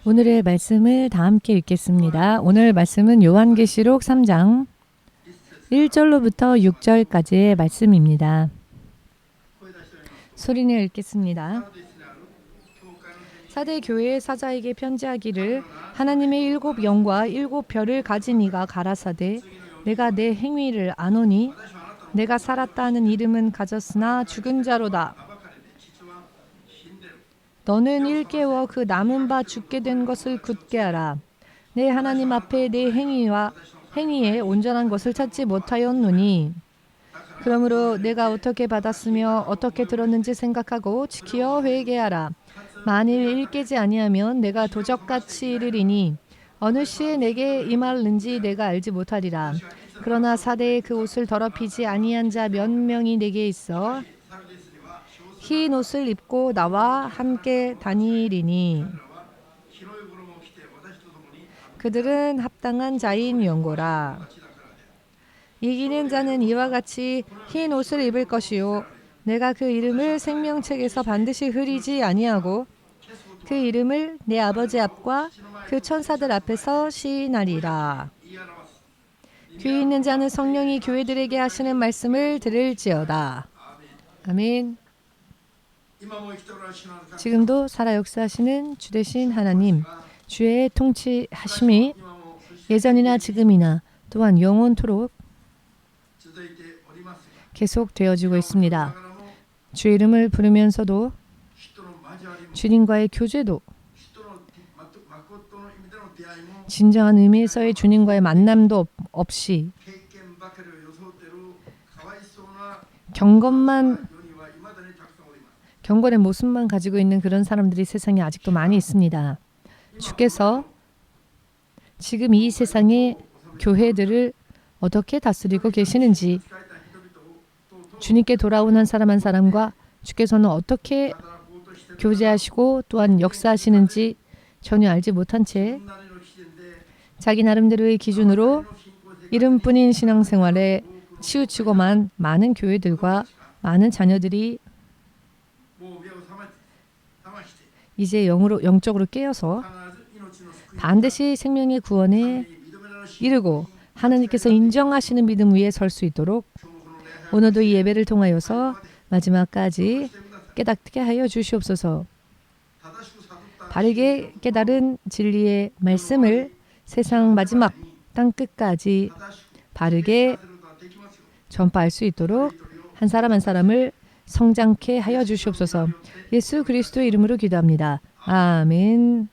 오늘의 말씀을 다 함께 읽겠습니다. 오늘 말씀은 요한계시록 3장 1절로부터 6절까지의 말씀입니다. 소리내어 읽겠습니다. 사대 교회의 사자에게 편지하기를 하나님의 7 영과 7 별을 가진 이가 가라사대 내가 내 행위를 아노니 내가 살았다 하는 이름은 가졌으나 죽은 자로다. 너는 일깨워 그 남은 바 죽게 된 것을 굳게 하라. 내 하나님 앞에 내 행위에 온전한 것을 찾지 못하였노니 그러므로 내가 어떻게 받았으며 어떻게 들었는지 생각하고 지키어 회개하라. 만일 일깨지 아니하면 내가 도적같이 이르리니 어느 시에 내게 임할는지 내가 알지 못하리라. 그러나 사대의 그 옷을 더럽히지 아니한 자 몇 명이 내게 있어 흰 옷을 입고 나와 함께 다니리니 그들은 합당한 자인 연고라. 이기는 자는 이와 같이 흰 옷을 입을 것이요 내가 그 이름을 생명책에서 반드시 흐리지 아니하고 그 이름을 내 아버지 앞과 그 천사들 앞에서 시인하리라. 귀 있는 자는 성령이 교회들에게 하시는 말씀을 들을지어다. 아멘. 지금도 살아 역사하시는 주 되신 하나님, 주의 통치하심이 예전이나 지금이나 또한 영원토록 계속 되어지고 있습니다. 주의 이름을 부르면서도 주님과의 교제도 진정한 의미에서의 주님과의 만남도 없이 경건의 모습만 가지고 있는 그런 사람들이 세상에 아직도 많이 있습니다. 주께서 지금 이 세상의 교회들을 어떻게 다스리고 계시는지, 주님께 돌아온 한 사람 한 사람과 주께서는 어떻게 교제하시고 또한 역사하시는지 전혀 알지 못한 채 자기 나름대로의 기준으로 이름뿐인 신앙생활에 치우치고만 많은 교회들과 많은 자녀들이 이제 영적으로 깨어서 반드시 생명의 구원에 이르고 하나님께서 인정하시는 믿음 위에 설 수 있도록 오늘도 이 예배를 통하여서 마지막까지 깨닫게 하여 주시옵소서. 바르게 깨달은 진리의 말씀을 세상 마지막 땅끝까지 바르게 전파할 수 있도록 한 사람 한 사람을 성장케 하여 주시옵소서. 예수 그리스도의 이름으로 기도합니다. 아멘.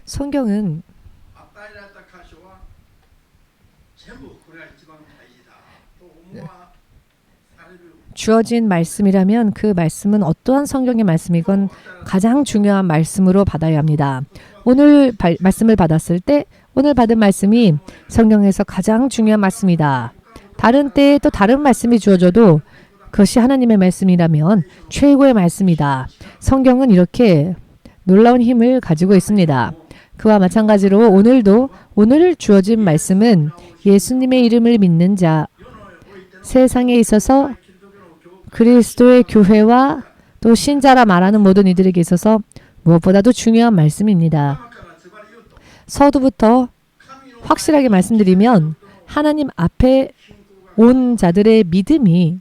성경은 주어진 말씀이라면 그 말씀은 어떠한 성경의 말씀이건 가장 중요한 말씀으로 받아야 합니다. 오늘 말씀을 받았을 때 오늘 받은 말씀이 성경에서 가장 중요한 말씀이다. 다른 때에 또 다른 말씀이 주어져도 그것이 하나님의 말씀이라면 최고의 말씀이다. 성경은 이렇게 놀라운 힘을 가지고 있습니다. 그와 마찬가지로 오늘도 오늘 주어진 말씀은 예수님의 이름을 믿는 자, 세상에 있어서 그리스도의 교회와 또 신자라 말하는 모든 이들에게 있어서 무엇보다도 중요한 말씀입니다. 서두부터 확실하게 말씀드리면 하나님 앞에 온 자들의 믿음이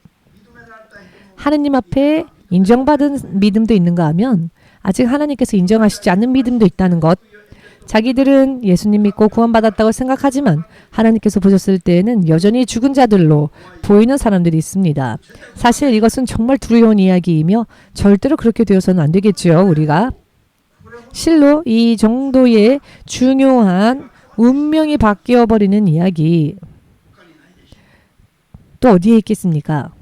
하나님 앞에 인정받은 믿음도 있는가 하면 아직 하나님께서 인정하시지 않는 믿음도 있다는 것. 자기들은 예수님 믿고 구원받았다고 생각하지만 하나님께서 보셨을 때에는 여전히 죽은 자들로 보이는 사람들이 있습니다. 사실 이것은 정말 두려운 이야기이며 절대로 그렇게 되어서는 안 되겠죠. 우리가 실로 이 정도의 중요한 운명이 바뀌어버리는 이야기 또 어디에 있겠습니까?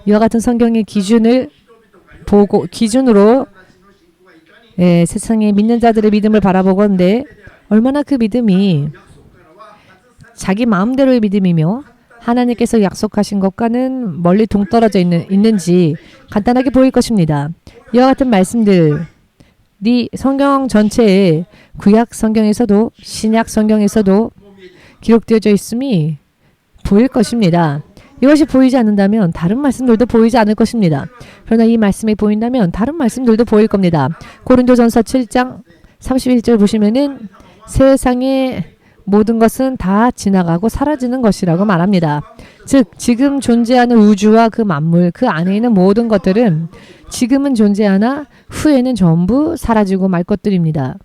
이와 같은 성경의 기준을 보고 기준으로 세상에 믿는 자들의 믿음을 바라보건대 얼마나 그 믿음이 자기 마음대로의 믿음이며 하나님께서 약속하신 것과는 멀리 동떨어져 있는지 간단하게 보일 것입니다. 이와 같은 말씀들이 성경 전체에 구약 성경에서도 신약 성경에서도 기록되어져 있음이 보일 것입니다. 이것이 보이지 않는다면 다른 말씀들도 보이지 않을 것입니다. 그러나 이 말씀이 보인다면 다른 말씀들도 보일 겁니다. 고린도전서 7장 31절 보시면은 세상의 모든 것은 다 지나가고 사라지는 것이라고 말합니다. 즉 지금 존재하는 우주와 그 만물 그 안에 있는 모든 것들은 지금은 존재하나 후에는 전부 사라지고 말 것들입니다.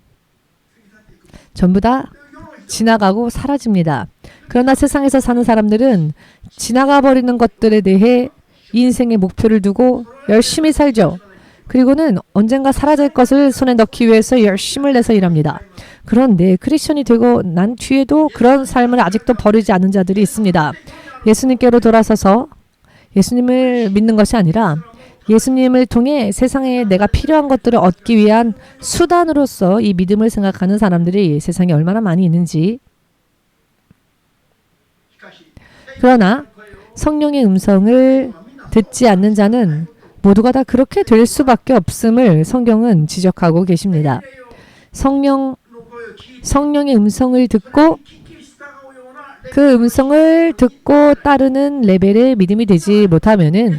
전부 다 지나가고 사라집니다. 그러나 세상에서 사는 사람들은 지나가 버리는 것들에 대해 인생의 목표를 두고 열심히 살죠. 그리고는 언젠가 사라질 것을 손에 넣기 위해서 열심을 내서 일합니다. 그런데 크리스천이 되고 난 뒤에도 그런 삶을 아직도 버리지 않은 자들이 있습니다. 예수님께로 돌아서서 예수님을 믿는 것이 아니라 예수님을 통해 세상에 내가 필요한 것들을 얻기 위한 수단으로서 이 믿음을 생각하는 사람들이 세상에 얼마나 많이 있는지. 그러나 성령의 음성을 듣지 않는 자는 모두가 다 그렇게 될 수밖에 없음을 성경은 지적하고 계십니다. 성령의 음성을 듣고 그 음성을 듣고 따르는 레벨의 믿음이 되지 못하면은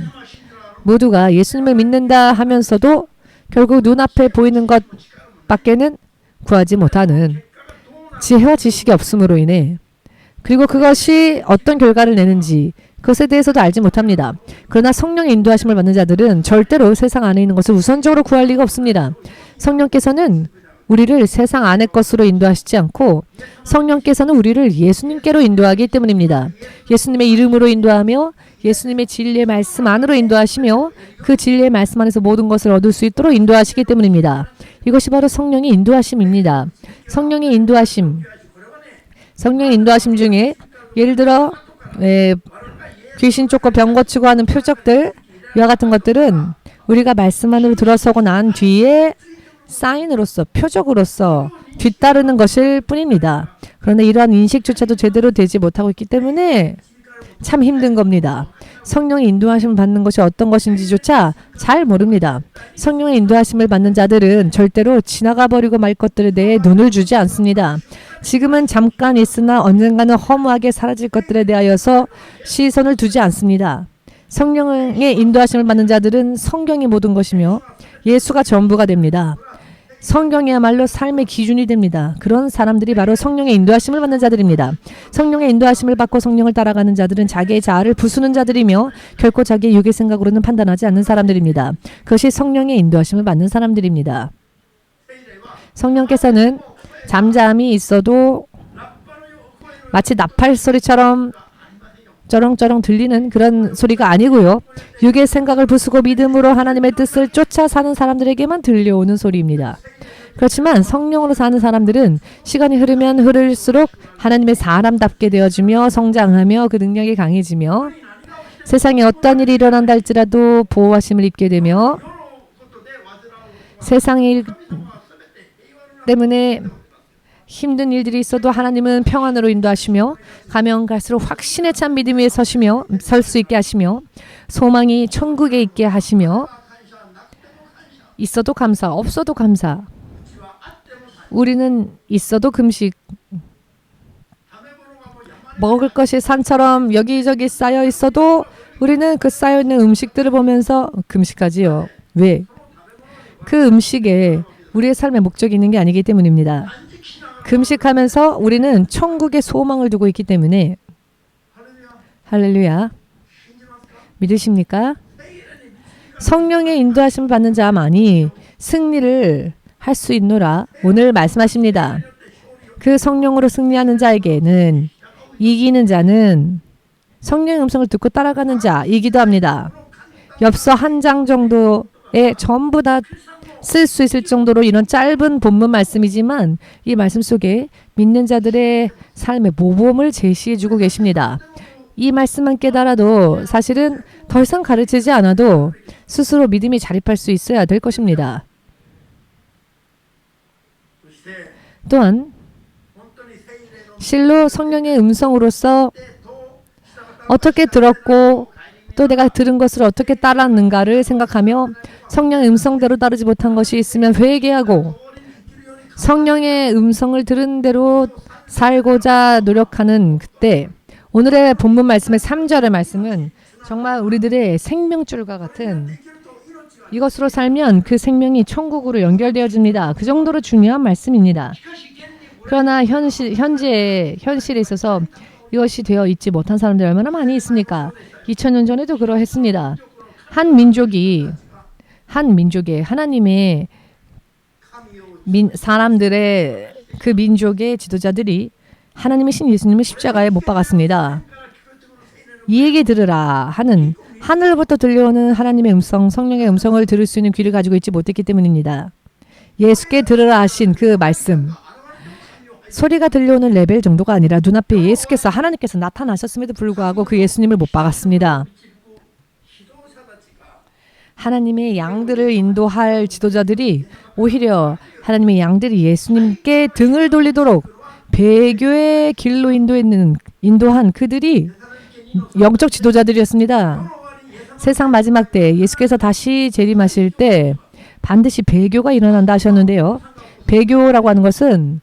모두가 예수님을 믿는다 하면서도 결국 눈앞에 보이는 것밖에는 구하지 못하는 지혜와 지식이 없음으로 인해 그리고 그것이 어떤 결과를 내는지 그것에 대해서도 알지 못합니다. 그러나 성령의 인도하심을 받는 자들은 절대로 세상 안에 있는 것을 우선적으로 구할 리가 없습니다. 성령께서는 우리를 세상 안의 것으로 인도하시지 않고 성령께서는 우리를 예수님께로 인도하기 때문입니다. 예수님의 이름으로 인도하며 예수님의 진리의 말씀 안으로 인도하시며 그 진리의 말씀 안에서 모든 것을 얻을 수 있도록 인도하시기 때문입니다. 이것이 바로 성령의 인도하심입니다. 성령의 인도하심 중에 예를 들어 귀신 쫓고 병 고치고 하는 표적들 이와 같은 것들은 우리가 말씀 안으로 들어서고 난 뒤에 사인으로서 표적으로서 뒤따르는 것일 뿐입니다. 그런데 이러한 인식조차도 제대로 되지 못하고 있기 때문에 참 힘든 겁니다. 성령의 인도하심을 받는 것이 어떤 것인지조차 잘 모릅니다. 성령의 인도하심을 받는 자들은 절대로 지나가 버리고 말 것들에 대해 눈을 주지 않습니다. 지금은 잠깐 있으나 언젠가는 허무하게 사라질 것들에 대하여서 시선을 두지 않습니다. 성령의 인도하심을 받는 자들은 성경이 모든 것이며 예수가 전부가 됩니다. 성경이야말로 삶의 기준이 됩니다. 그런 사람들이 바로 성령의 인도하심을 받는 자들입니다. 성령의 인도하심을 받고 성령을 따라가는 자들은 자기의 자아를 부수는 자들이며 결코 자기의 육의 생각으로는 판단하지 않는 사람들입니다. 그것이 성령의 인도하심을 받는 사람들입니다. 성령께서는 잠잠히 있어도 마치 나팔 소리처럼 쩌렁쩌렁 들리는 그런 소리가 아니고요. 육의 생각을 부수고 믿음으로 하나님의 뜻을 쫓아 사는 사람들에게만 들려오는 소리입니다. 그렇지만 성령으로 사는 사람들은 시간이 흐르면 흐를수록 하나님의 사람답게 되어지며 성장하며 그 능력이 강해지며 세상에 어떤 일이 일어난다 할지라도 보호하심을 입게 되며 세상의 때문에 힘든 일들이 있어도 하나님은 평안으로 인도하시며 가면 갈수록 확신에 찬 믿음 위에 설 수 있게 하시며 소망이 천국에 있게 하시며 있어도 감사, 없어도 감사. 우리는 있어도 금식. 먹을 것이 산처럼 여기저기 쌓여 있어도 우리는 그 쌓여있는 음식들을 보면서 금식하지요. 왜? 그 음식에 우리의 삶의 목적이 있는 게 아니기 때문입니다. 금식하면서 우리는 천국의 소망을 두고 있기 때문에 할렐루야. 믿으십니까? 성령의 인도하심을 받는 자만이 승리를 할 수 있노라 오늘 말씀하십니다. 그 성령으로 승리하는 자에게는 이기는 자는 성령의 음성을 듣고 따라가는 자이기도 합니다. 엽서 한 장 정도에 전부 다 쓸 수 있을 정도로 이런 짧은 본문 말씀이지만 이 말씀 속에 믿는 자들의 삶의 모범을 제시해주고 계십니다. 이 말씀만 깨달아도 사실은 더 이상 가르치지 않아도 스스로 믿음이 자립할 수 있어야 될 것입니다. 또한 실로 성령의 음성으로서 어떻게 들었고 또 내가 들은 것을 어떻게 따랐는가를 생각하며 성령의 음성대로 따르지 못한 것이 있으면 회개하고 성령의 음성을 들은 대로 살고자 노력하는 그때 오늘의 본문 말씀의 3절의 말씀은 정말 우리들의 생명줄과 같은 이것으로 살면 그 생명이 천국으로 연결되어집니다. 그 정도로 중요한 말씀입니다. 그러나 현재의 현실에 있어서 이것이 되어 있지 못한 사람들이 얼마나 많이 있습니까? 2000년 전에도 그러했습니다. 한 민족의 하나님의 사람들의 그 민족의 지도자들이 하나님의 신 예수님을 십자가에 못 박았습니다. 이 얘기 들으라 하는 하늘로부터 들려오는 하나님의 음성, 성령의 음성을 들을 수 있는 귀를 가지고 있지 못했기 때문입니다. 예수께 들으라 하신 그 말씀, 소리가 들려오는 레벨 정도가 아니라 눈앞에 예수께서 하나님께서 나타나셨음에도 불구하고 그 예수님을 못 박았습니다. 하나님의 양들을 인도할 지도자들이 오히려 하나님의 양들이 예수님께 등을 돌리도록 배교의 길로 인도한 그들이 영적 지도자들이었습니다. 세상 마지막 때 예수께서 다시 재림하실 때 반드시 배교가 일어난다 하셨는데요. 배교라고 하는 것은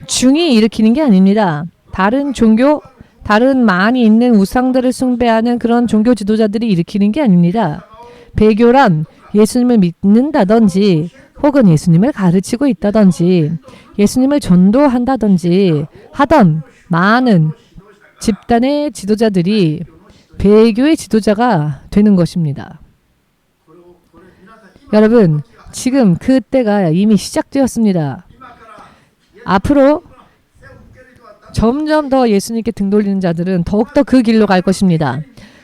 중이 일으키는 게 아닙니다. 다른 종교, 다른 많이 있는 우상들을 숭배하는 그런 종교 지도자들이 일으키는 게 아닙니다. 배교란 예수님을 믿는다든지 혹은 예수님을 가르치고 있다든지 예수님을 전도한다든지 하던 많은 집단의 지도자들이 배교의 지도자가 되는 것입니다. 여러분, 지금 그 때가 이미 시작되었습니다. 앞으로 점점 더 예수님께 등 돌리는 자들은 더욱더 그 길로 갈 것입니다.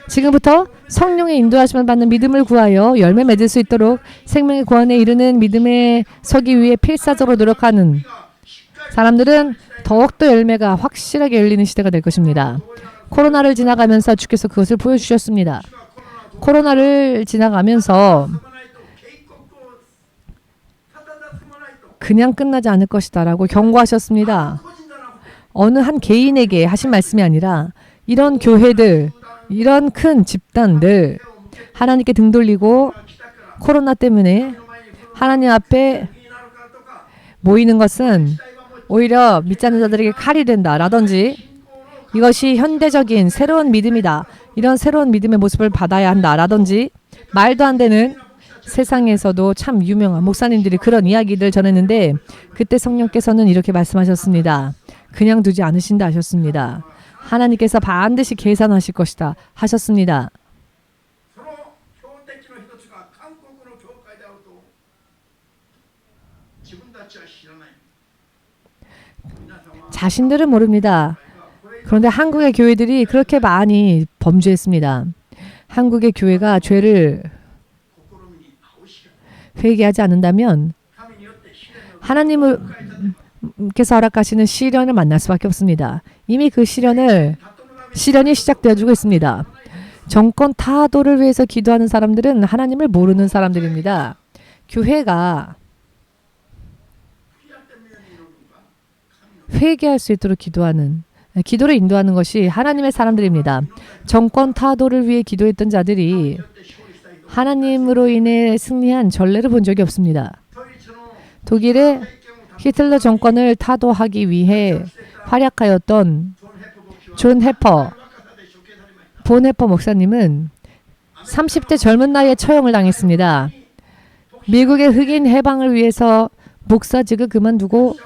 지금부터 성령의 인도하심을 받는 믿음을 구하여 열매 맺을 수 있도록 생명의 구원에 이르는 믿음에 서기 위해 필사적으로 노력하는 사람들은 더욱더 열매가 확실하게 열리는 시대가 될 것입니다. 코로나를 지나가면서 주께서 그것을 보여주셨습니다. 코로나를 지나가면서 그냥 끝나지 않을 것이다 라고 경고하셨습니다. 어느 한 개인에게 하신 말씀이 아니라 이런 교회들, 이런 큰 집단들 하나님께 등 돌리고 코로나 때문에 하나님 앞에 모이는 것은 오히려 믿지 않는 자들에게 칼이 된다라든지 이것이 현대적인 새로운 믿음이다. 이런 새로운 믿음의 모습을 받아야 한다라든지 말도 안 되는 세상에서도 참 유명한 목사님들이 그런 이야기를 전했는데 그때 성령께서는 이렇게 말씀하셨습니다. 그냥 두지 않으신다 하셨습니다. 하나님께서 반드시 계산하실 것이다 하셨습니다. 자신들은 모릅니다. 그런데 한국의 교회들이 그렇게 많이 범죄했습니다. 한국의 교회가 죄를 회개하지 않는다면 하나님께서 허락하시는 시련을 만날 수밖에 없습니다. 이미 그 시련이 시작되어지고 있습니다. 정권 타도를 위해서 기도하는 사람들은 하나님을 모르는 사람들입니다. 교회가 회개할 수 있도록 기도를 인도하는 것이 하나님의 사람들입니다. 정권 타도를 위해 기도했던 자들이 하나님으로 인해 승리한 전례를 본 적이 없습니다. 독일의 히틀러 정권을 타도하기 위해 활약하였던 본 해퍼 목사님은 30대 젊은 나이에 처형을 당했습니다. 미국의 흑인 해방을 위해서 목사직을 그만두고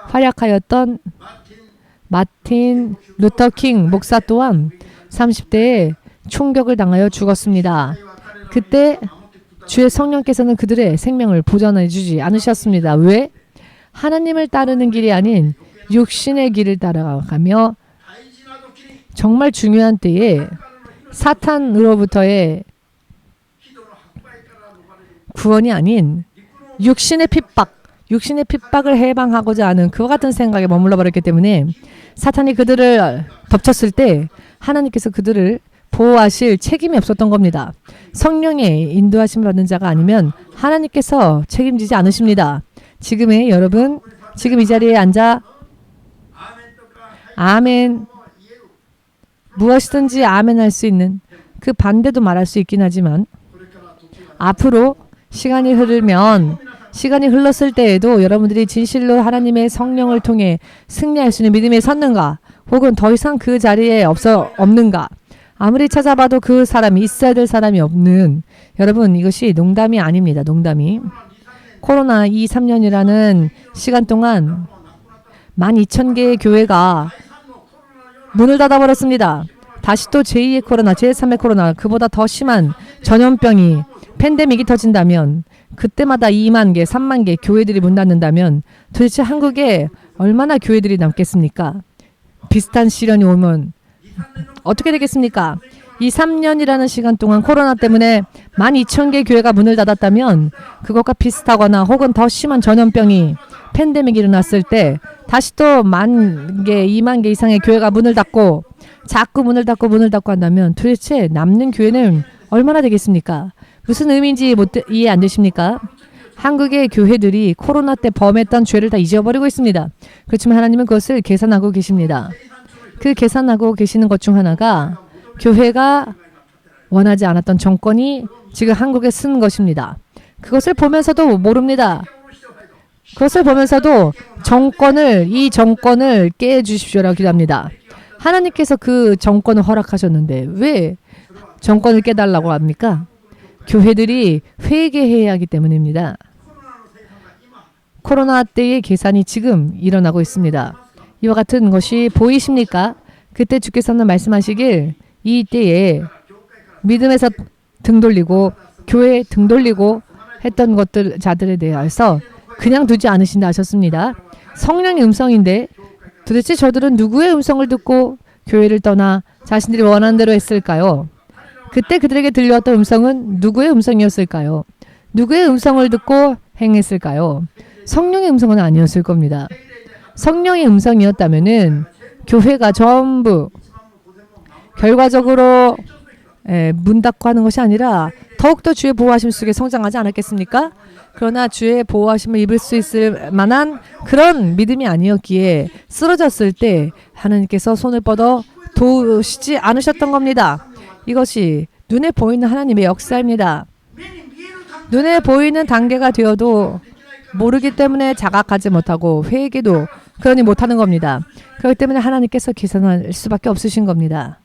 활약하였던 마틴 루터 킹 목사 또한 30대에 총격을 당하여 죽었습니다. 그때 주의 성령께서는 그들의 생명을 보존해 주지 않으셨습니다. 왜? 하나님을 따르는 길이 아닌 육신의 길을 따라가며 정말 중요한 때에 사탄으로부터의 구원이 아닌 육신의 핍박을 해방하고자 하는 그와 같은 생각에 머물러 버렸기 때문에 사탄이 그들을 덮쳤을 때 하나님께서 그들을 보호하실 책임이 없었던 겁니다. 성령의 인도하심을 받는 자가 아니면 하나님께서 책임지지 않으십니다. 지금의 여러분, 지금 이 자리에 앉아 아멘, 무엇이든지 아멘 할 수 있는 그 반대도 말할 수 있긴 하지만 앞으로 시간이 흘렀을 때에도 여러분들이 진실로 하나님의 성령을 통해 승리할 수 있는 믿음에 섰는가? 혹은 더 이상 그 자리에 없는가? 아무리 찾아봐도 그 사람이 있어야 될 사람이 없는, 여러분 이것이 농담이 아닙니다. 농담이. 코로나 2, 3년이라는 시간 동안 12,000개의 교회가 문을 닫아버렸습니다. 다시 또 제2의 코로나, 제3의 코로나, 그보다 더 심한 전염병이, 팬데믹이 터진다면 그때마다 2만 개, 3만 개 교회들이 문 닫는다면 도대체 한국에 얼마나 교회들이 남겠습니까? 비슷한 시련이 오면 어떻게 되겠습니까? 2, 3년이라는 시간 동안 코로나 때문에 12,000개 교회가 문을 닫았다면 그것과 비슷하거나 혹은 더 심한 전염병이, 팬데믹이 일어났을 때 다시 또 10,000개, 20,000개 이상의 교회가 문을 닫고 자꾸 문을 닫고 한다면 도대체 남는 교회는 얼마나 되겠습니까? 무슨 의미인지 이해 안 되십니까? 한국의 교회들이 코로나 때 범했던 죄를 다 잊어버리고 있습니다. 그렇지만 하나님은 그것을 계산하고 계십니다. 그 계산하고 계시는 것 중 하나가 교회가 원하지 않았던 정권이 지금 한국에 쓴 것입니다. 그것을 보면서도 모릅니다. 그것을 보면서도 이 정권을 깨주십시오라고 기도합니다. 하나님께서 그 정권을 허락하셨는데 왜 정권을 깨달라고 합니까? 교회들이 회개해야 하기 때문입니다. 코로나 때의 계산이 지금 일어나고 있습니다. 이와 같은 것이 보이십니까? 그때 주께서는 말씀하시길 이 때에 믿음에서 등 돌리고 교회에 등 돌리고 했던 자들에 대해서 그냥 두지 않으신다 하셨습니다. 성령의 음성인데 도대체 저들은 누구의 음성을 듣고 교회를 떠나 자신들이 원하는 대로 했을까요? 그때 그들에게 들려왔던 음성은 누구의 음성이었을까요? 누구의 음성을 듣고 행했을까요? 성령의 음성은 아니었을 겁니다. 성령의 음성이었다면은 교회가 전부 결과적으로 문 닫고 하는 것이 아니라 더욱더 주의 보호하심 속에 성장하지 않았겠습니까? 그러나 주의 보호하심을 입을 수 있을 만한 그런 믿음이 아니었기에 쓰러졌을 때 하나님께서 손을 뻗어 도우시지 않으셨던 겁니다. 이것이 눈에 보이는 하나님의 역사입니다. 눈에 보이는 단계가 되어도 모르기 때문에 자각하지 못하고 회개도 그러니 못하는 겁니다. 그렇기 때문에 하나님께서 계산할 수밖에 없으신 겁니다.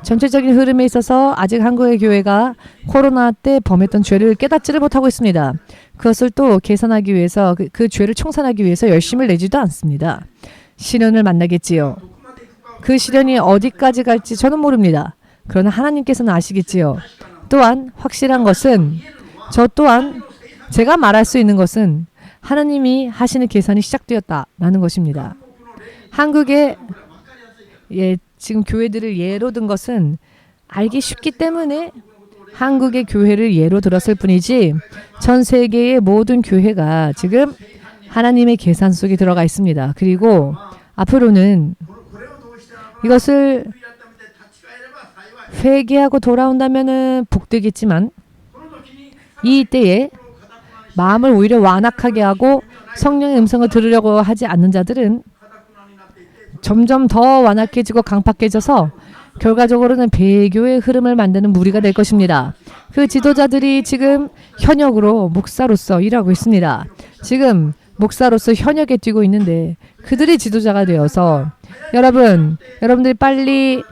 전체적인 흐름에 있어서 아직 한국의 교회가 코로나 때 범했던 죄를 깨닫지를 못하고 있습니다. 그것을 또 계산하기 위해서 그 죄를 청산하기 위해서 열심을 내지도 않습니다. 시련을 만나겠지요. 그 시련이 어디까지 갈지 저는 모릅니다. 그러나 하나님께서는 아시겠지요. 또한 확실한 것은 저 또한 제가 말할 수 있는 것은 하나님이 하시는 계산이 시작되었다라는 것입니다. 한국의 지금 교회들을 예로 든 것은 알기 쉽기 때문에 한국의 교회를 예로 들었을 뿐이지 전 세계의 모든 교회가 지금 하나님의 계산 속에 들어가 있습니다. 그리고 앞으로는 이것을 회개하고 돌아온다면은 복되겠지만 이 때에 마음을 오히려 완악하게 하고 성령의 음성을 들으려고 하지 않는 자들은 점점 더 완악해지고 강팍해져서 결과적으로는 배교의 흐름을 만드는 무리가 될 것입니다. 그 지도자들이 지금 현역으로 목사로서 일하고 있습니다. 지금 목사로서 현역에 뛰고 있는데 그들이 지도자가 되어서 여러분들이 빨리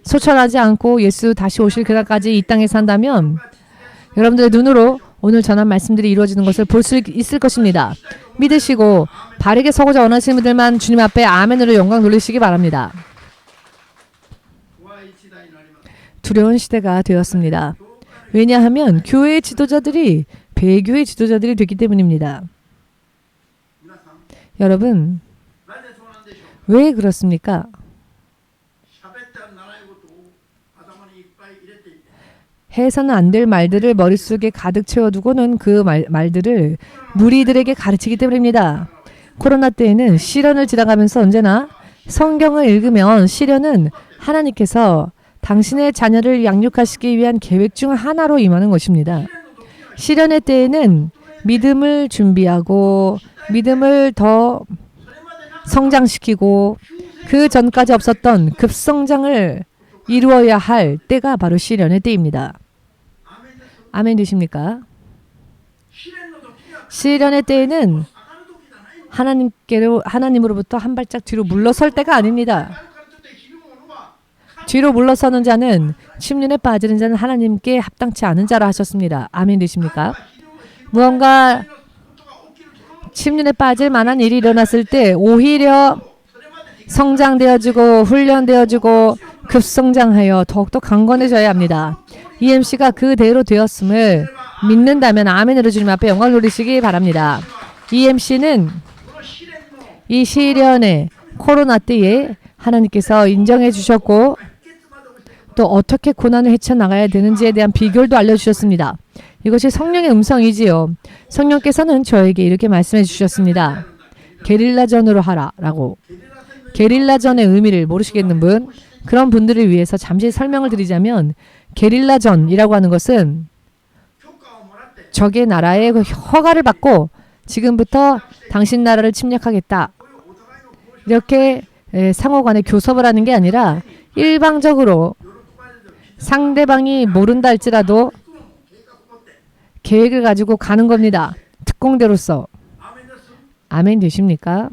소천하지 않고 예수 다시 오실 그날까지 이 땅에 산다면 여러분들의 눈으로 오늘 전한 말씀들이 이루어지는 것을 볼 수 있을 것입니다. 믿으시고 바르게 서고자 원하시는 분들만 주님 앞에 아멘으로 영광 돌리시기 바랍니다. 두려운 시대가 되었습니다. 왜냐하면 교회의 지도자들이 배교의 지도자들이 되기 때문입니다. 여러분, 왜 그렇습니까? 해서는 안 될 말들을 머릿속에 가득 채워두고는 그 말들을 무리들에게 가르치기 때문입니다. 코로나 때에는 시련을 지나가면서 언제나 성경을 읽으면 시련은 하나님께서 당신의 자녀를 양육하시기 위한 계획 중 하나로 임하는 것입니다. 시련의 때에는 믿음을 준비하고 믿음을 더 성장시키고 그 전까지 없었던 급성장을 이루어야 할 때가 바로 시련의 때입니다. 아멘 되십니까? 시련의 때에는 하나님으로부터 한 발짝 뒤로 물러설 때가 아닙니다. 뒤로 물러서는 자는 침륜에 빠지는 자는 하나님께 합당치 않은 자라 하셨습니다. 아멘 되십니까? 무언가 침륜에 빠질 만한 일이 일어났을 때 오히려 성장되어지고 훈련되어지고 급성장하여 더욱더 강건해져야 합니다. EMC가 그대로 되었음을 믿는다면 아멘으로 주님 앞에 영광 돌리시기 바랍니다. EMC는 이 시련의 코로나 때에 하나님께서 인정해 주셨고 또 어떻게 고난을 헤쳐나가야 되는지에 대한 비결도 알려주셨습니다. 이것이 성령의 음성이지요. 성령께서는 저에게 이렇게 말씀해 주셨습니다. 게릴라전으로 하라라고. 게릴라전의 의미를 모르시겠는 분, 그런 분들을 위해서 잠시 설명을 드리자면 게릴라전이라고 하는 것은 적의 나라의 허가를 받고 지금부터 당신 나라를 침략하겠다. 이렇게 상호간에 교섭을 하는 게 아니라 일방적으로 상대방이 모른다 할지라도 계획을 가지고 가는 겁니다. 특공대로서. 아멘 되십니까?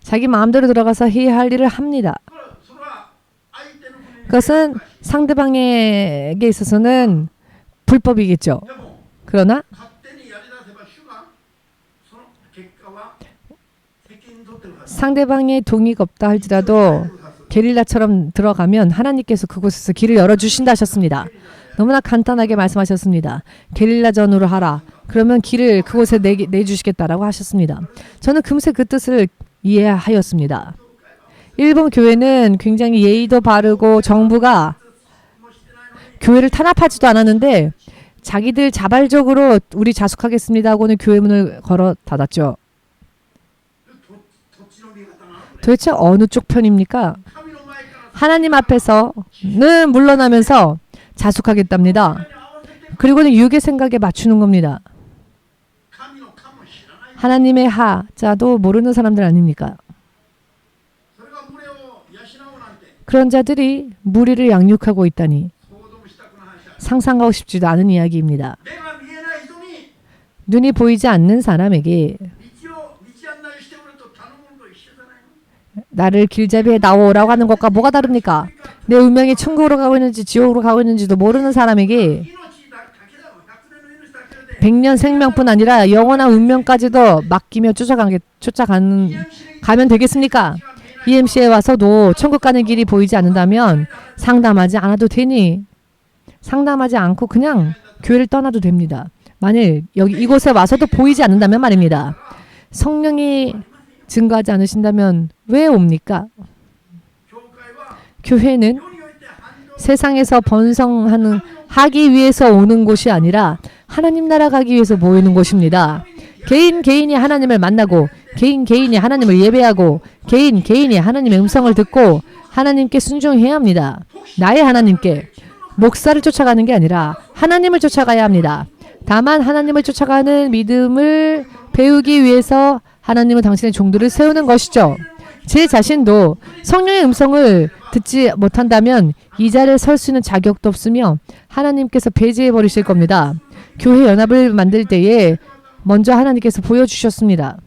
자기 마음대로 들어가서 해야 할 일을 합니다. 그것은 상대방에게 있어서는 불법이겠죠. 그러나 상대방의 동의가 없다 할지라도 게릴라처럼 들어가면 하나님께서 그곳에서 길을 열어주신다 하셨습니다. 너무나 간단하게 말씀하셨습니다. 게릴라전으로 하라. 그러면 길을 그곳에 내주시겠다라고 하셨습니다. 저는 금세 그 뜻을 이해하였습니다. 일본 교회는 굉장히 예의도 바르고 정부가 교회를 탄압하지도 않았는데 자기들 자발적으로 우리 자숙하겠습니다 하고는 교회 문을 걸어 닫았죠. 도대체 어느 쪽 편입니까? 하나님 앞에서는 물러나면서 자숙하겠답니다. 그리고는 육의 생각에 맞추는 겁니다. 하나님의 하자도 모르는 사람들 아닙니까? 그런 자들이 무리를 양육하고 있다니 상상하고 싶지도 않은 이야기입니다. 눈이 보이지 않는 사람에게 나를 길잡이에 나오라고 하는 것과 뭐가 다릅니까? 내 운명이 천국으로 가고 있는지 지옥으로 가고 있는지도 모르는 사람에게 100년 생명뿐 아니라 영원한 운명까지도 맡기며 가면 되겠습니까? EMC에 와서도 천국 가는 길이 보이지 않는다면 상담하지 않아도 되니 상담하지 않고 그냥 교회를 떠나도 됩니다. 만일 이곳에 와서도 보이지 않는다면 말입니다. 성령이 증거하지 않으신다면 왜 옵니까? 교회는 세상에서 하기 위해서 오는 곳이 아니라 하나님 나라 가기 위해서 모이는 곳입니다. 개인이 하나님을 만나고 개인이 하나님을 예배하고 개인이 하나님의 음성을 듣고 하나님께 순종해야 합니다. 나의 하나님께. 목사를 쫓아가는 게 아니라 하나님을 쫓아가야 합니다. 다만 하나님을 쫓아가는 믿음을 배우기 위해서 하나님은 당신의 종들을 세우는 것이죠. 제 자신도 성령의 음성을 듣지 못한다면 이 자리에 설 수 있는 자격도 없으며 하나님께서 배제해 버리실 겁니다. 교회 연합을 만들 때에 먼저 하나님께서 보여주셨습니다.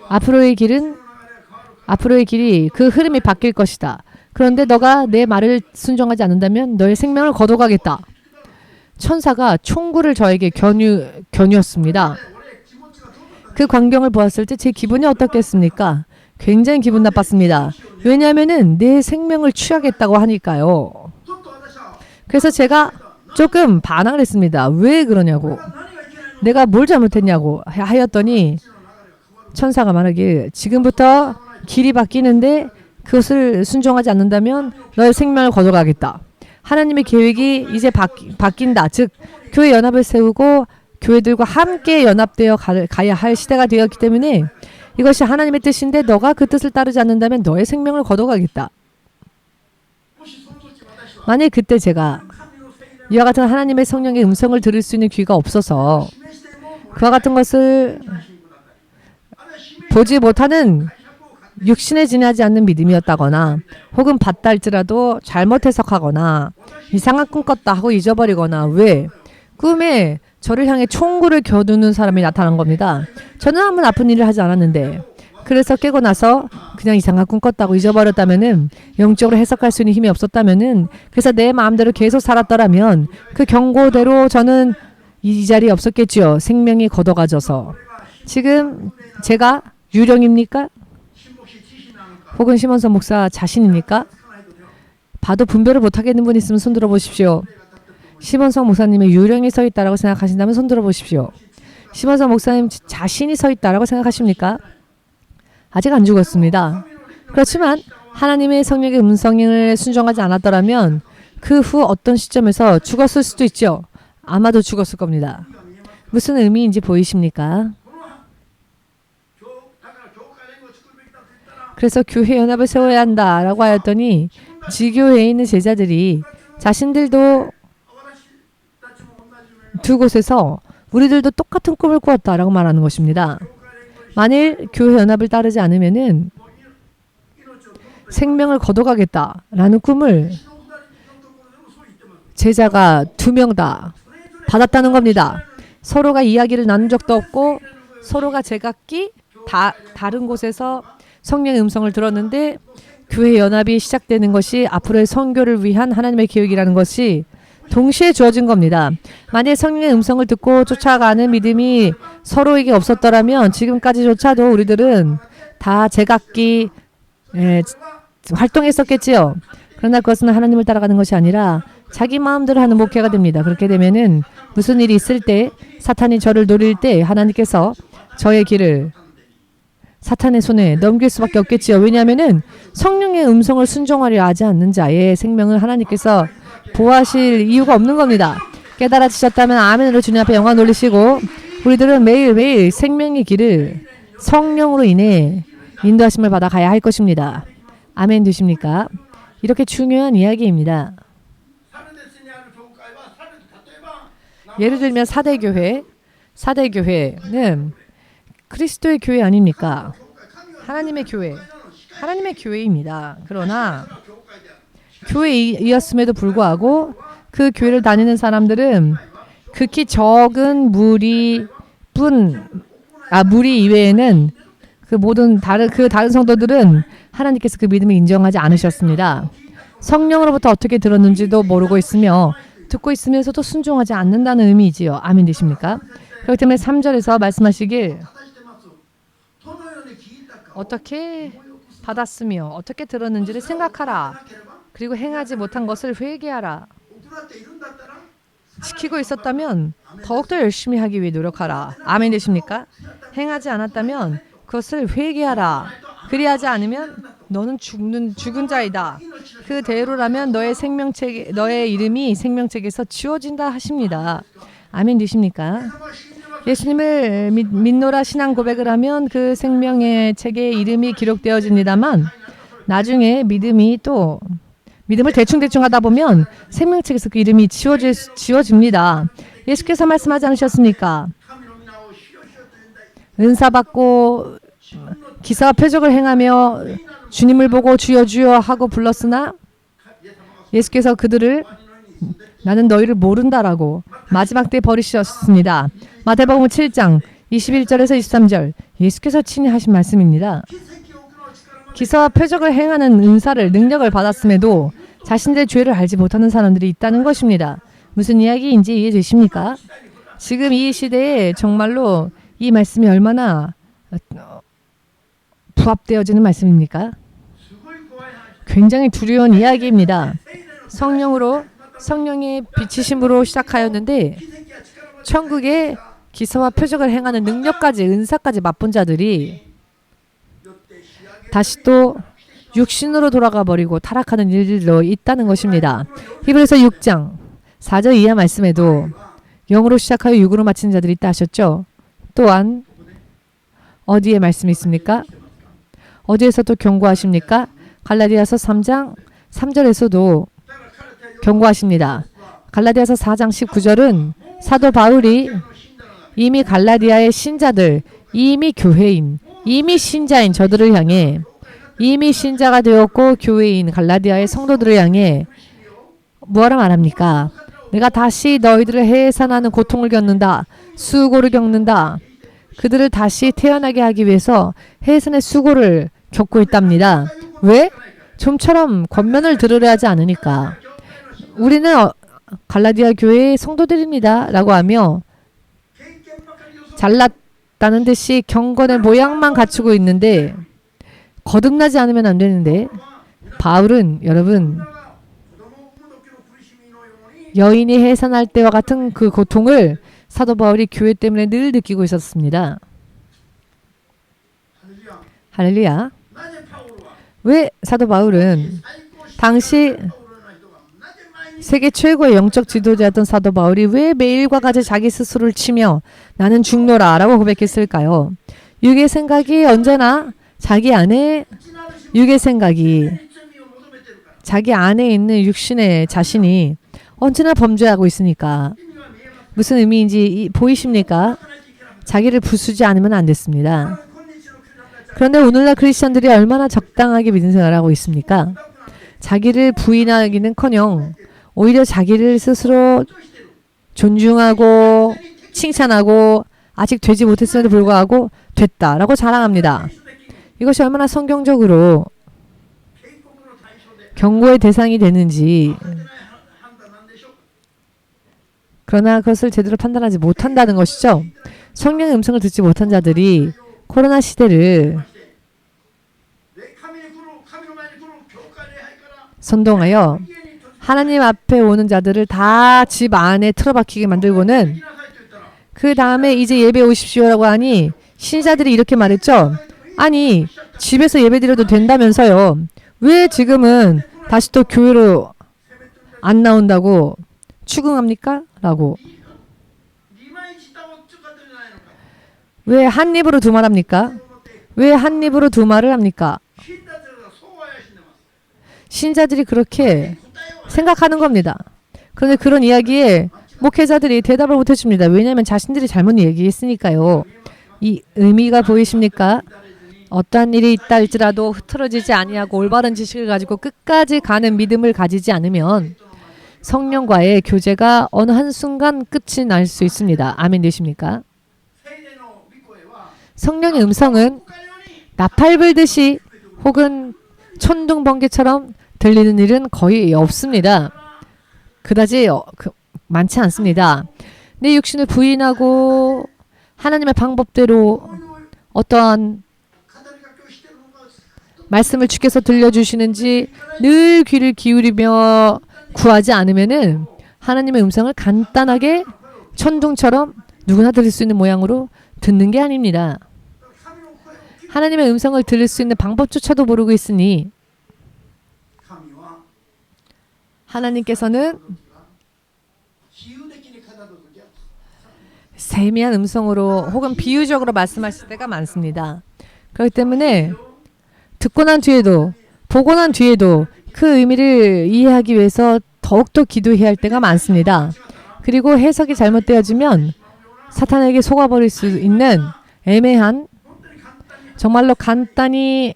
앞으로의 길이 그 흐름이 바뀔 것이다. 그런데 너가 내 말을 순종하지 않는다면 너의 생명을 거둬가겠다. 천사가 총구를 저에게 겨누었습니다. 그 광경을 보았을 때 제 기분이 어떻겠습니까? 굉장히 기분 나빴습니다. 왜냐하면 내 생명을 취하겠다고 하니까요. 그래서 제가 조금 반항을 했습니다. 왜 그러냐고. 내가 뭘 잘못했냐고 하였더니 천사가 말하길 지금부터 길이 바뀌는데 그것을 순종하지 않는다면 너의 생명을 거둬가겠다. 하나님의 계획이 이제 바뀐다. 즉 교회 연합을 세우고 교회들과 함께 연합되어 가야 할 시대가 되었기 때문에 이것이 하나님의 뜻인데 너가 그 뜻을 따르지 않는다면 너의 생명을 거둬가겠다. 만일 그때 제가 이와 같은 하나님의 성령의 음성을 들을 수 있는 귀가 없어서 그와 같은 것을 보지 못하는 육신에 지나지 않는 믿음이었다거나 혹은 봤다 할지라도 잘못 해석하거나 이상한 꿈 꿨다 하고 잊어버리거나 왜 꿈에 저를 향해 총구를 겨누는 사람이 나타난 겁니다. 저는 아무 나쁜 일을 하지 않았는데 그래서 깨고 나서 그냥 이상한 꿈 꿨다고 잊어버렸다면은 영적으로 해석할 수 있는 힘이 없었다면은 그래서 내 마음대로 계속 살았더라면 그 경고대로 저는 이 자리에 없었겠지요. 생명이 걷어가져서. 지금 제가 유령입니까? 혹은 시몬선 목사 자신입니까? 봐도 분별을 못하겠는 분 있으면 손 들어보십시오. 시몬선 목사님의 유령이 서 있다라고 생각하신다면 손 들어보십시오. 시몬선 목사님 자신이 서 있다라고 생각하십니까? 아직 안 죽었습니다. 그렇지만 하나님의 성령의 음성을 순종하지 않았더라면 그 후 어떤 시점에서 죽었을 수도 있죠. 아마도 죽었을 겁니다. 무슨 의미인지 보이십니까? 그래서 교회 연합을 세워야 한다라고 하였더니 지교회에 있는 제자들이 자신들도 두 곳에서 우리들도 똑같은 꿈을 꾸었다라고 말하는 것입니다. 만일 교회 연합을 따르지 않으면은 생명을 거둬가겠다라는 꿈을 제자가 2명 다 받았다는 겁니다. 서로가 이야기를 나눈 적도 없고 서로가 제각기 다른 곳에서 성령의 음성을 들었는데 교회 연합이 시작되는 것이 앞으로의 선교를 위한 하나님의 계획이라는 것이 동시에 주어진 겁니다. 만약 성령의 음성을 듣고 쫓아가는 믿음이 서로에게 없었더라면 지금까지조차도 우리들은 다 제각기 활동했었겠지요. 그러나 그것은 하나님을 따라가는 것이 아니라 자기 마음대로 하는 목회가 됩니다. 그렇게 되면은 무슨 일이 있을 때 사탄이 저를 노릴 때 하나님께서 저의 길을 사탄의 손에 넘길 수밖에 없겠지요. 왜냐하면은 성령의 음성을 순종하려 하지 않는 자의 생명을 하나님께서 보호하실 이유가 없는 겁니다. 깨달아지셨다면 아멘으로 주님 앞에 영광 돌리시고 우리들은 매일매일 생명의 길을 성령으로 인해 인도하심을 받아 가야 할 것입니다. 아멘 되십니까? 이렇게 중요한 이야기입니다. 예를 들면 사대교회는 그리스도의 교회 아닙니까? 하나님의 교회입니다. 그러나 교회이었음에도 불구하고 그 교회를 다니는 사람들은 극히 적은 무리 이외에는 그 모든 다른 성도들은 하나님께서 그 믿음을 인정하지 않으셨습니다. 성령으로부터 어떻게 들었는지도 모르고 있으며 듣고 있으면서도 순종하지 않는다는 의미이지요. 아멘 되십니까? 그렇기 때문에 3절에서 말씀하시길 어떻게 받았으며 어떻게 들었는지를 생각하라. 그리고 행하지 못한 것을 회개하라. 지키고 있었다면 더욱더 열심히 하기 위해 노력하라. 아멘 되십니까? 행하지 않았다면 그것을 회개하라. 그리하지 않으면 너는 죽은 자이다. 그대로라면 너의 이름이 생명책에서 지워진다 하십니다. 아멘 되십니까? 예수님을 믿노라 신앙 고백을 하면 그 생명의 책에 이름이 기록되어집니다만 나중에 믿음을 대충 하다 보면 생명책에서 그 이름이 지워집니다. 예수께서 말씀하지 않으셨습니까? 은사 받고 기사와 표적을 행하며 주님을 보고 주여 주여 하고 불렀으나 예수께서 그들을 나는 너희를 모른다라고 마지막 때 버리셨습니다. 마태복음 7장 21절에서 23절 예수께서 친히 하신 말씀입니다. 기사와 표적을 행하는 능력을 받았음에도 자신들의 죄를 알지 못하는 사람들이 있다는 것입니다. 무슨 이야기인지 이해되십니까? 지금 이 시대에 정말로 이 말씀이 얼마나 부합되어지는 말씀입니까? 굉장히 두려운 이야기입니다. 성령의 비치심으로 시작하였는데 천국의 기사와 표적을 행하는 능력까지 은사까지 맛본 자들이 다시 또 육신으로 돌아가 버리고 타락하는 일들도 있다는 것입니다. 히브리서 6장 4절 이하 말씀에도 영으로 시작하여 육으로 마치는 자들이 있다 하셨죠. 또한 어디에 말씀이 있습니까? 어디에서 또 경고하십니까? 갈라디아서 3장 3절에서도 경고하십니다. 갈라디아서 4장 19절은 사도 바울이 이미 갈라디아의 신자들, 이미 교회인, 이미 신자인 저들을 향해 이미 신자가 되었고 교회인 갈라디아의 성도들을 향해 뭐하라 말합니까? 내가 다시 너희들을 해산하는 고통을 겪는다. 수고를 겪는다. 그들을 다시 태어나게 하기 위해서 해산의 수고를 겪고 있답니다. 왜? 좀처럼 권면을 들으려 하지 않으니까. 우리는 갈라디아 교회의 성도들입니다. 라고 하며 잘났다는 듯이 경건의 모양만 갖추고 있는데 거듭나지 않으면 안 되는데 바울은 여러분 여인이 해산할 때와 같은 그 고통을 사도 바울이 교회 때문에 늘 느끼고 있었습니다. 할렐루야. 왜 사도 바울은 당시 세계 최고의 영적 지도자였던 사도 바울이 왜 매일과 같이 자기 스스로를 치며 나는 죽노라 라고 고백했을까요? 육의 생각이 언제나 자기 안에 자기 안에 있는 육신의 자신이 언제나 범죄하고 있으니까 무슨 의미인지 보이십니까? 자기를 부수지 않으면 안 됐습니다. 그런데 오늘날 크리스천들이 얼마나 적당하게 믿음 생활을 하고 있습니까? 자기를 부인하기는커녕 오히려 자기를 스스로 존중하고 칭찬하고 아직 되지 못했음에도 불구하고 됐다라고 자랑합니다. 이것이 얼마나 성경적으로 경고의 대상이 되는지 그러나 그것을 제대로 판단하지 못한다는 것이죠. 성령의 음성을 듣지 못한 자들이 코로나 시대를 선동하여 하나님 앞에 오는 자들을 다 집 안에 틀어박히게 만들고는 그 다음에 이제 예배 오십시오라고 하니 신자들이 이렇게 말했죠. 아니 집에서 예배 드려도 된다면서요. 왜 지금은 다시 또 교회로 안 나온다고 추궁합니까? 라고. 왜 한 입으로 두 말 합니까? 왜 한 입으로 두 말을 합니까? 신자들이 그렇게 생각하는 겁니다. 그런데 그런 이야기에 목회자들이 대답을 못 해줍니다. 왜냐하면 자신들이 잘못 얘기했으니까요. 이 의미가 보이십니까? 어떠한 일이 있다 할지라도 흐트러지지 아니하고 올바른 지식을 가지고 끝까지 가는 믿음을 가지지 않으면 성령과의 교제가 어느 한순간 끝이 날 수 있습니다. 아멘 되십니까? 성령의 음성은 나팔 불듯이 혹은 천둥 번개처럼 들리는 일은 거의 없습니다. 그다지 많지 않습니다. 내 육신을 부인하고 하나님의 방법대로 어떠한 말씀을 주께서 들려주시는지 늘 귀를 기울이며 구하지 않으면은 하나님의 음성을 간단하게 천둥처럼 누구나 들을 수 있는 모양으로 듣는 게 아닙니다. 하나님의 음성을 들을 수 있는 방법조차도 모르고 있으니 하나님께서는 세미한 음성으로 혹은 비유적으로 말씀하실 때가 많습니다. 그렇기 때문에 듣고 난 뒤에도 보고 난 뒤에도 그 의미를 이해하기 위해서 더욱더 기도해야 할 때가 많습니다. 그리고 해석이 잘못되어지면 사탄에게 속아버릴 수 있는 애매한 정말로 간단히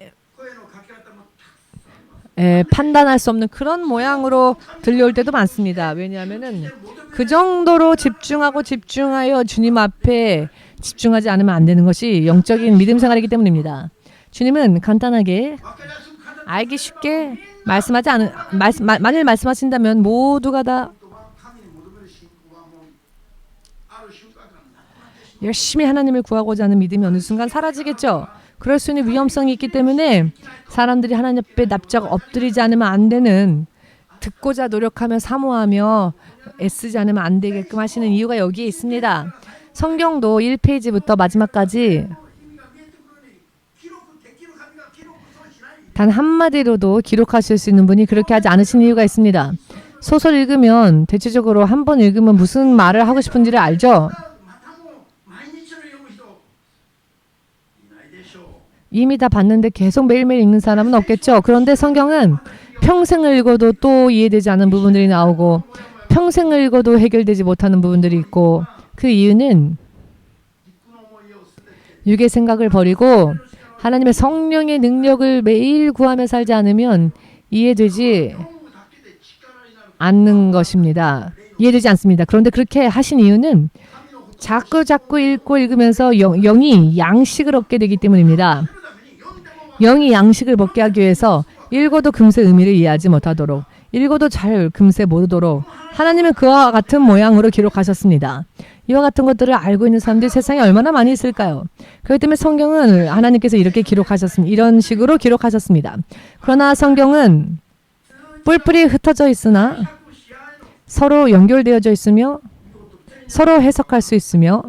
판단할 수 없는 그런 모양으로 들려올 때도 많습니다. 왜냐하면은 그 정도로 집중하여 주님 앞에 집중하지 않으면 안 되는 것이 영적인 믿음 생활이기 때문입니다. 주님은 간단하게 알기 쉽게 만일 말씀하신다면 모두가 다 열심히 하나님을 구하고자 하는 믿음이 어느 순간 사라지겠죠. 그럴 수 있는 위험성이 있기 때문에 사람들이 하나님 앞에 납작 엎드리지 않으면 안 되는 듣고자 노력하며 사모하며 애쓰지 않으면 안 되게끔 하시는 이유가 여기에 있습니다. 성경도 1페이지부터 마지막까지 단 한마디로도 기록하실 수 있는 분이 그렇게 하지 않으신 이유가 있습니다. 소설 읽으면 대체적으로 한 번 읽으면 무슨 말을 하고 싶은지를 알죠. 이미 다 봤는데 계속 매일매일 읽는 사람은 없겠죠. 그런데 성경은 평생을 읽어도 또 이해되지 않은 부분들이 나오고 평생을 읽어도 해결되지 못하는 부분들이 있고 그 이유는 육의 생각을 버리고 하나님의 성령의 능력을 매일 구하며 살지 않으면 이해되지 않는 것입니다. 이해되지 않습니다. 그런데 그렇게 하신 이유는 자꾸 읽고 읽으면서 영이 양식을 얻게 되기 때문입니다. 영이 양식을 먹게 하기 위해서 읽어도 금세 의미를 이해하지 못하도록, 읽어도 잘 금세 모르도록 하나님은 그와 같은 모양으로 기록하셨습니다. 이와 같은 것들을 알고 있는 사람들이 세상에 얼마나 많이 있을까요? 그렇기 때문에 성경은 하나님께서 이렇게 기록하셨습니다. 이런 식으로 기록하셨습니다. 그러나 성경은 뿔뿔이 흩어져 있으나 서로 연결되어져 있으며 서로 해석할 수 있으며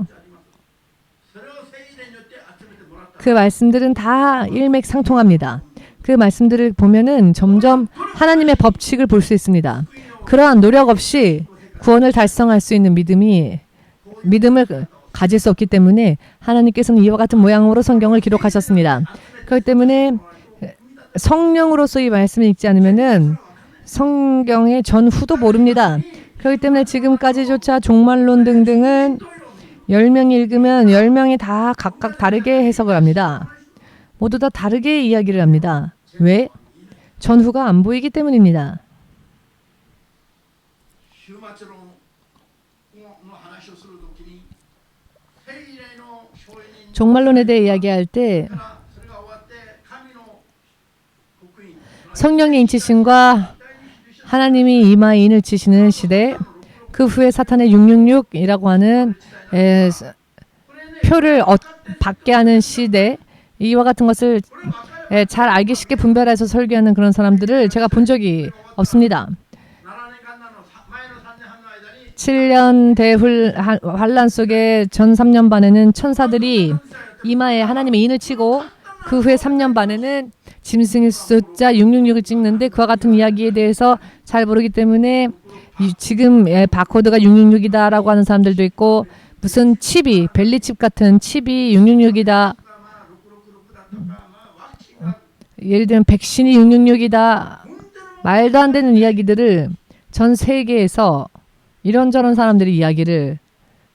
그 말씀들은 다 일맥상통합니다. 그 말씀들을 보면은 점점 하나님의 법칙을 볼 수 있습니다. 그러한 노력 없이 구원을 달성할 수 있는 믿음을 가질 수 없기 때문에 하나님께서는 이와 같은 모양으로 성경을 기록하셨습니다. 그렇기 때문에 성령으로서 이 말씀을 읽지 않으면은 성경의 전후도 모릅니다. 그렇기 때문에 지금까지조차 종말론 등등은 10명이 읽으면 10명이 다 각각 다르게 해석을 합니다. 모두 다 다르게 이야기를 합니다. 왜? 전후가 안 보이기 때문입니다. 종말론에 대해 이야기할 때 성령의 인치심과 하나님이 이마에 인을 치시는 시대, 그 후에 사탄의 666이라고 하는 표를 받게 하는 시대, 이와 같은 것을 잘 알기 쉽게 분별해서 설교하는 그런 사람들을 제가 본 적이 없습니다. 7년 대환란 속에 전 3년 반에는 천사들이 이마에 하나님의 인을 치고 그 후에 3년 반에는 짐승의 숫자 666을 찍는데 그와 같은 이야기에 대해서 잘 모르기 때문에 지금 바코드가 666이다라고 하는 사람들도 있고 무슨 칩이 벨리칩 같은 칩이 666이다. 예를 들면 백신이 666이다. 말도 안 되는 이야기들을 전 세계에서 이런저런 사람들이 이야기를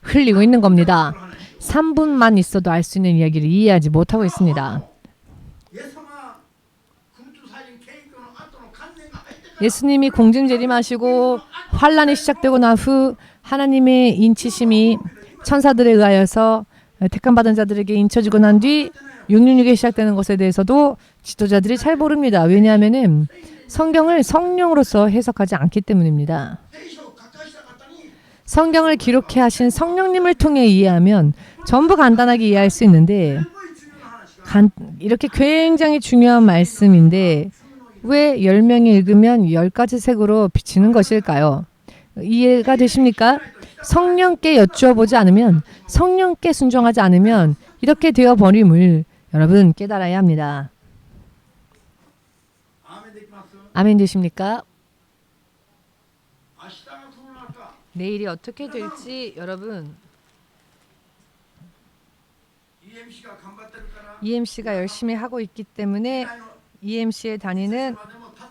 흘리고 있는 겁니다. 3분만 있어도 알 수 있는 이야기를 이해하지 못하고 있습니다. 예수님이 공중 재림하시고 환란이 시작되고 난 후 하나님의 인치심이 천사들에 의하여서 택함받은 자들에게 인쳐지고 난 뒤 666이 시작되는 것에 대해서도 지도자들이 잘 모릅니다. 왜냐하면 성경을 성령으로서 해석하지 않기 때문입니다. 성경을 기록해 하신 성령님을 통해 이해하면 전부 간단하게 이해할 수 있는데 이렇게 굉장히 중요한 말씀인데 왜 10명이 읽으면 10가지 색으로 비치는 것일까요? 이해가 되십니까? 성령께 여쭈어보지 않으면, 성령께 순종하지 않으면 이렇게 되어버림을 여러분 깨달아야 합니다. 아멘 되십니까? 내일이 어떻게 될지 여러분 EMC가 열심히 하고 있기 때문에 EMC에 다니는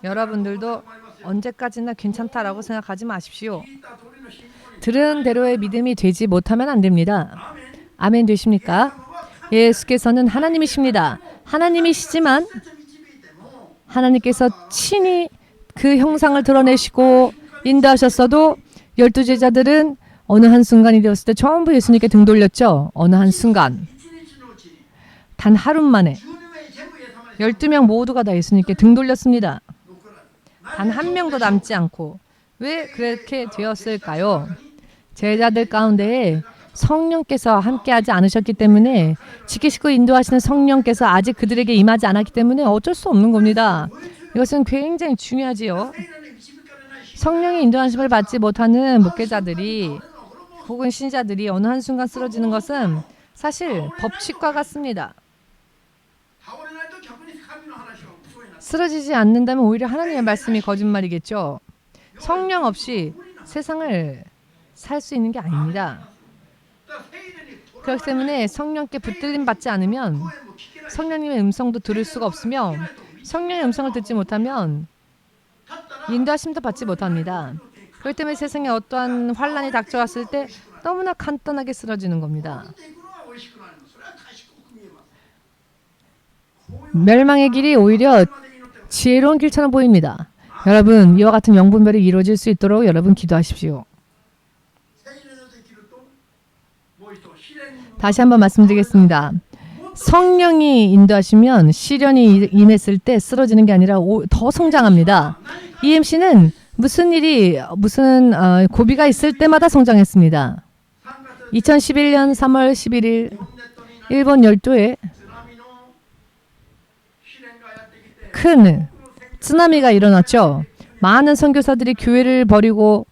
여러분들도 언제까지나 괜찮다라고 생각하지 마십시오. 들은 대로의 믿음이 되지 못하면 안 됩니다. 아멘 되십니까? 예수께서는 하나님이십니다. 하나님이시지만 하나님께서 친히 그 형상을 드러내시고 인도하셨어도 12제자들은 어느 한순간이 되었을 때 전부 예수님께 등 돌렸죠. 어느 한순간. 단 하루 만에 12명 모두가 다 예수님께 등 돌렸습니다. 단 한 명도 남지 않고. 왜 그렇게 되었을까요? 제자들 가운데에 성령께서 함께하지 않으셨기 때문에 지키시고 인도하시는 성령께서 아직 그들에게 임하지 않았기 때문에 어쩔 수 없는 겁니다. 이것은 굉장히 중요하지요. 성령의 인도하심을 받지 못하는 목회자들이 혹은 신자들이 어느 한순간 쓰러지는 것은 사실 법칙과 같습니다. 쓰러지지 않는다면 오히려 하나님의 말씀이 거짓말이겠죠. 성령 없이 세상을 살 수 있는 게 아닙니다. 그렇기 때문에 성령께 붙들림 받지 않으면 성령님의 음성도 들을 수가 없으며 성령의 음성을 듣지 못하면 인도하심도 받지 못합니다. 그렇기 때문에 세상에 어떠한 환란이 닥쳐왔을 때 너무나 간단하게 쓰러지는 겁니다. 멸망의 길이 오히려 지혜로운 길처럼 보입니다. 여러분 이와 같은 영분별이 이루어질 수 있도록 여러분 기도하십시오. 다시 한번 말씀드리겠습니다. 성령이 인도하시면 시련이 임했을 때 쓰러지는 게 아니라 더 성장합니다. EMC는 무슨 고비가 있을 때마다 성장했습니다. 2011년 3월 11일 일본 열도에 큰 쓰나미가 일어났죠. 많은 선교사들이 교회를 버리고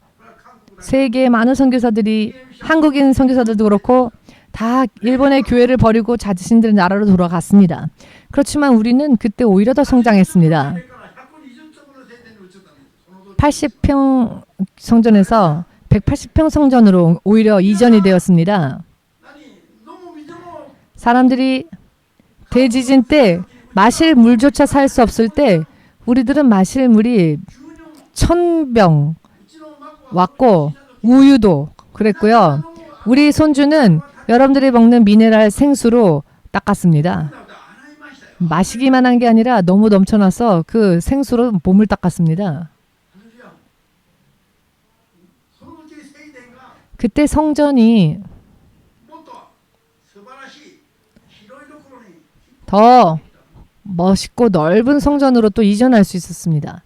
세계의 많은 선교사들이 한국인 선교사들도 그렇고 다 일본의 교회를 버리고 자신들의 나라로 돌아갔습니다. 그렇지만 우리는 그때 오히려 더 성장했습니다. 80평 성전에서 180평 성전으로 오히려 이전이 되었습니다. 사람들이 대지진 때 마실 물조차 살 수 없을 때 우리들은 마실 물이 1000병 왔고 우유도 그랬고요. 우리 손주는 여러분들이 먹는 미네랄 생수로 닦았습니다. 마시기만 한 게 아니라 너무 넘쳐나서 그 생수로 몸을 닦았습니다. 그때 성전이 더 멋있고 넓은 성전으로 또 이전할 수 있었습니다.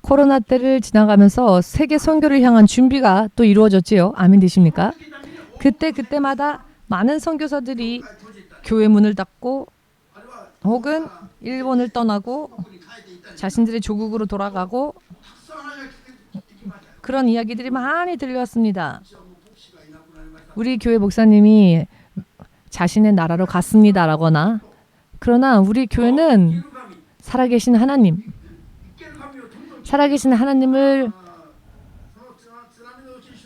코로나 때를 지나가면서 세계 선교를 향한 준비가 또 이루어졌지요. 아멘 되십니까? 그때마다 많은 선교사들이 교회 문을 닫고 혹은 일본을 떠나고 자신들의 조국으로 돌아가고 그런 이야기들이 많이 들려왔습니다. 우리 교회 목사님이 자신의 나라로 갔습니다라거나 그러나 우리 교회는 살아계신 하나님을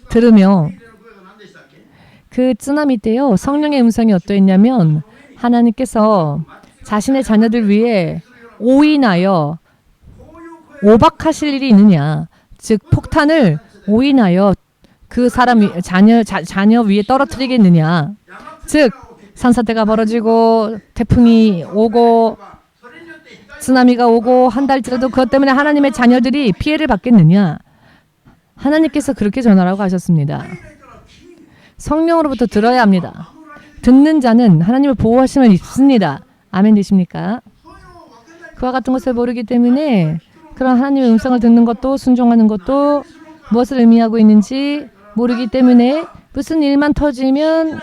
들으며 그 쓰나미 때요 성령의 음성이 어떠했냐면 하나님께서 자신의 자녀들 위해 오인하여 오박하실 일이 있느냐 즉 폭탄을 오인하여 그 사람 자녀 위에 떨어뜨리겠느냐 즉 산사태가 벌어지고 태풍이 오고 쓰나미가 오고 한 달째라도 그것 때문에 하나님의 자녀들이 피해를 받겠느냐 하나님께서 그렇게 전하라고 하셨습니다. 성령으로부터 들어야 합니다. 듣는 자는 하나님의 보호하심을 입습니다. 아멘 되십니까? 그와 같은 것을 모르기 때문에 그런 하나님의 음성을 듣는 것도 순종하는 것도 무엇을 의미하고 있는지 모르기 때문에 무슨 일만 터지면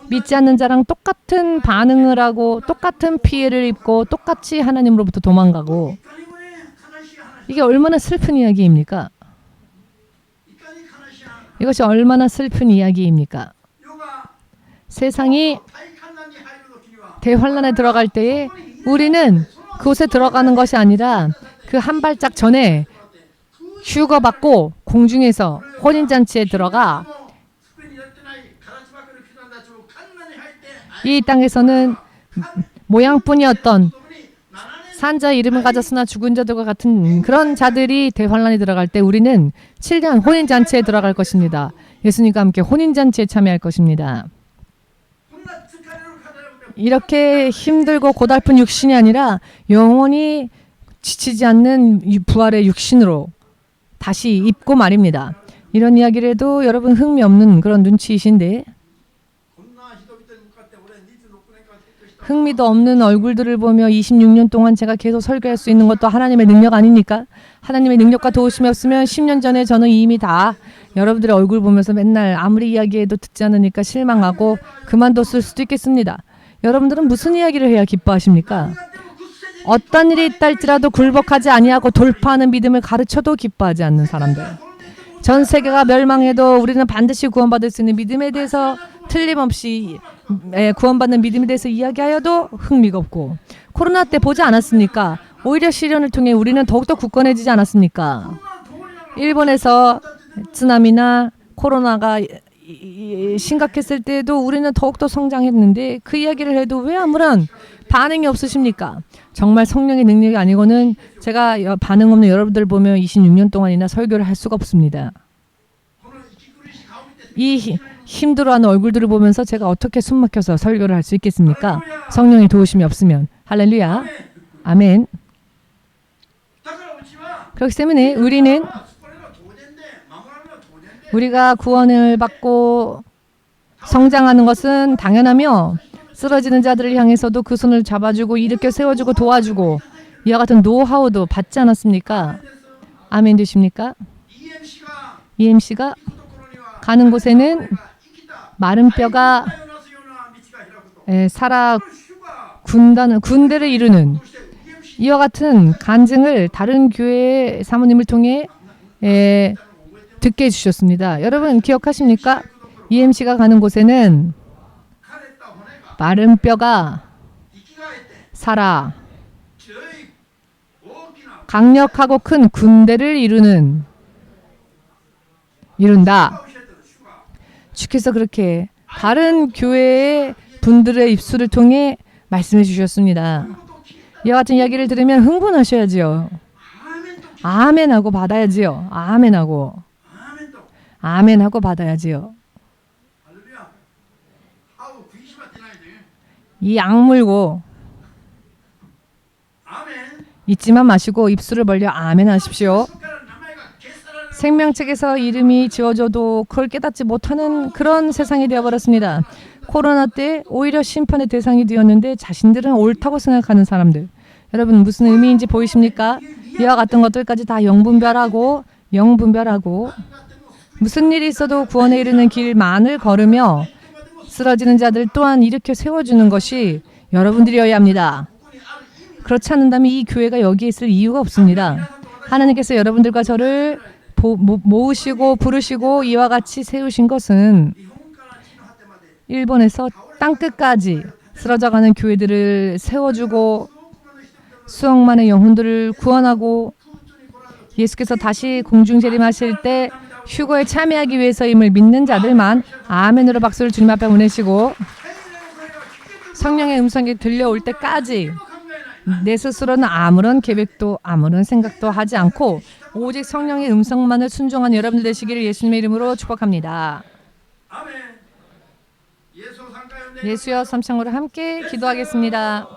믿지 않는 자랑 똑같은 반응을 하고 똑같은 피해를 입고 똑같이 하나님으로부터 도망가고 이게 얼마나 슬픈 이야기입니까? 이것이 얼마나 슬픈 이야기입니까? 세상이 대환란에 들어갈 때에 우리는 그곳에 들어가는 것이 아니라 그 한 발짝 전에 휴거받고 공중에서 혼인잔치에 들어가 이 땅에서는 모양뿐이었던 산자의 이름을 가졌으나 죽은 자들과 같은 그런 자들이 대환란에 들어갈 때 우리는 7년 혼인잔치에 들어갈 것입니다. 예수님과 함께 혼인잔치에 참여할 것입니다. 이렇게 힘들고 고달픈 육신이 아니라 영원히 지치지 않는 부활의 육신으로 다시 입고 말입니다. 이런 이야기를 해도 여러분 흥미 없는 그런 눈치이신데 흥미도 없는 얼굴들을 보며 26년 동안 제가 계속 설교할 수 있는 것도 하나님의 능력 아닙니까? 하나님의 능력과 도우심이 없으면 10년 전에 저는 이미 다 여러분들의 얼굴 보면서 맨날 아무리 이야기해도 듣지 않으니까 실망하고 그만뒀을 수도 있겠습니다. 여러분들은 무슨 이야기를 해야 기뻐하십니까? 어떤 일이 있다 할지라도 굴복하지 아니하고 돌파하는 믿음을 가르쳐도 기뻐하지 않는 사람들. 전 세계가 멸망해도 우리는 반드시 구원받을 수 있는 믿음에 대해서 틀림없이 구원받는 믿음에 대해서 이야기하여도 흥미가 없고 코로나 때 보지 않았습니까? 오히려 시련을 통해 우리는 더욱더 굳건해지지 않았습니까? 일본에서 쓰나미나 코로나가 심각했을 때에도 우리는 더욱더 성장했는데 그 이야기를 해도 왜 아무런 반응이 없으십니까? 정말 성령의 능력이 아니고는 제가 반응 없는 여러분들 보면 26년 동안이나 설교를 할 수가 없습니다. 이 힘들어하는 얼굴들을 보면서 제가 어떻게 숨막혀서 설교를 할 수 있겠습니까? 성령의 도우심이 없으면. 할렐루야. 아멘. 그렇기 때문에 우리가 구원을 받고 성장하는 것은 당연하며 쓰러지는 자들을 향해서도 그 손을 잡아주고 일으켜 세워주고 도와주고 이와 같은 노하우도 받지 않았습니까? 아멘 되십니까? EMC가 가는 곳에는 마른 뼈가 살아 군대를 이루는 이와 같은 간증을 다른 교회 사모님을 통해 듣게 해주셨습니다. 여러분 기억하십니까? EMC가 가는 곳에는 마른 뼈가 살아 강력하고 큰 군대를 이룬다. 주께서 그렇게 다른 교회의 분들의 입술을 통해 말씀해 주셨습니다. 이와 같은 이야기를 들으면 흥분하셔야지요. 아멘하고 받아야지요. 아멘하고 받아야지요. 이 악물고 잊지만 마시고 입술을 벌려 아멘 하십시오. 생명책에서 이름이 지어져도 그걸 깨닫지 못하는 그런 세상이 되어버렸습니다. 코로나 때 오히려 심판의 대상이 되었는데 자신들은 옳다고 생각하는 사람들. 여러분 무슨 의미인지 보이십니까? 이와 같은 것들까지 다 영분별하고 무슨 일이 있어도 구원에 이르는 길만을 걸으며 쓰러지는 자들 또한 일으켜 세워주는 것이 여러분들이어야 합니다. 그렇지 않는다면 이 교회가 여기에 있을 이유가 없습니다. 하나님께서 여러분들과 저를 모으시고 부르시고 이와 같이 세우신 것은 일본에서 땅끝까지 쓰러져가는 교회들을 세워주고 수억만의 영혼들을 구원하고 예수께서 다시 공중재림하실 때 휴거에 참여하기 위해서임을 믿는 자들만 아멘으로 박수를 주님 앞에 보내시고 성령의 음성이 들려올 때까지 내 스스로는 아무런 계획도 아무런 생각도 하지 않고 오직 성령의 음성만을 순종한 여러분들 되시기를 예수님의 이름으로 축복합니다. 예수여 삼창으로 함께 기도하겠습니다.